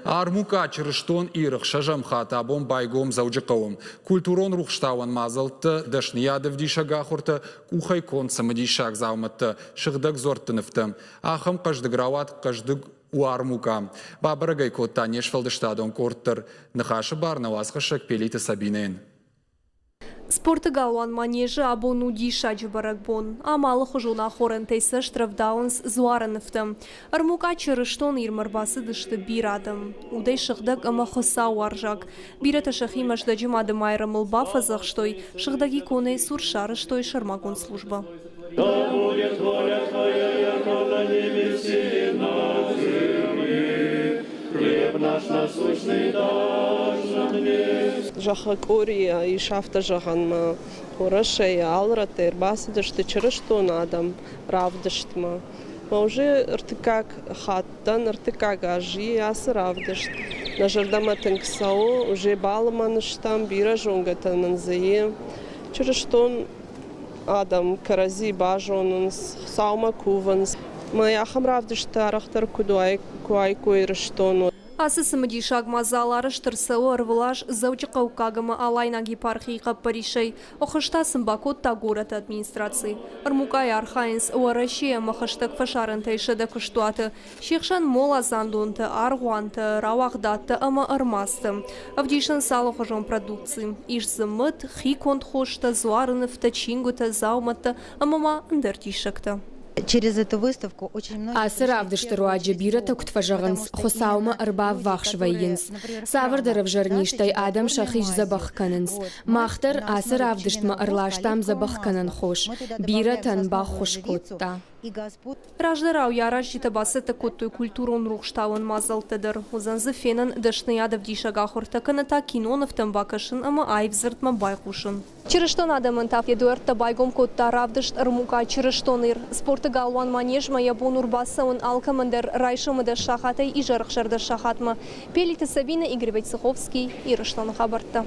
Армука чырыштон ирых шажам хата бом байгом заужықауым. Культурон рухштауан мазылты, дашниядов дишага хурты, кухай консамы дишаг зауматты, шыгдық зортыныфты. Ахым қаждыграват қаждыг уармука. Бабырагай котта нешфалдыштадон корттыр. Нахашы барна васқышық пелиті сабинен. Спортыгалуан манежы абону дишаджы баракбон. Амалы хужуна хорентейсы штрафдаунс зуарыныфты. Армука чырыштон ирмарбасы дышты бирадым. Удай шыхдак ама хоса уаржак. Бирата шахи маждаджы мадым айрымыл бафазах штой, шыхдаги коне суршары штой шармагон служба. Да будет воля Твоя, яко на небесе на земле. Хлеб наш насущный дашь нам днес. Жахакурия и шафта жаганма. Хорошая алрата ирбасы дышты чырыштон адам равдыштма. Ма уже ртыкак хаттан, ртыкак ажи асы равдышт. На жардама тынксау уже балыманыштам бира жонгатан нанзае. Чырыштон адам карази бажонынс, саума куванс. Ма яхам равдышты арахтар куай койрыштону. Асы сымыдишаг мазалары штырсылы ырвылаш заучықау кагымы алайна гепархийқа паришей, охышта сымбакот та город администрации. Армукай архайнс уарашия махыштық фашарын тайшыды кыштуаты. Шекшан мола зандунты, аргуанты, рауахдатты ама армасты. Авдишын салы хожон продукции. Иш зымыт, хиконт хошты, зуарыныфты, чингуты, зауматты, амама ндертишекті. Через эту выставку очень много... Асыр авдыштыру аджабира тактфажаганс, хосаума арба вахшвайинс. Савырдырыв жарништай адам шахиш забахканынс. Махтар асыр авдыштма арлаштам забахканын хош. Бира танба хошкотта. Раждарау ярашчита басыты коттой культурон рухштауын мазалтыдыр. Узанзы фенын дышныядов дишага хортакыныта киноновтын бакышын ама айвзыртма байқушын. Чырыштон адамын тап едуэртта байгом котта равдышт армука чырыштоныр. Спорты галуан манежма ябон урбасауын алкамындыр райшымыды шахатай и жарықшарды шахатма. Пелиті Сабина, Игорь Войцеховский, Ирыштан хабарта.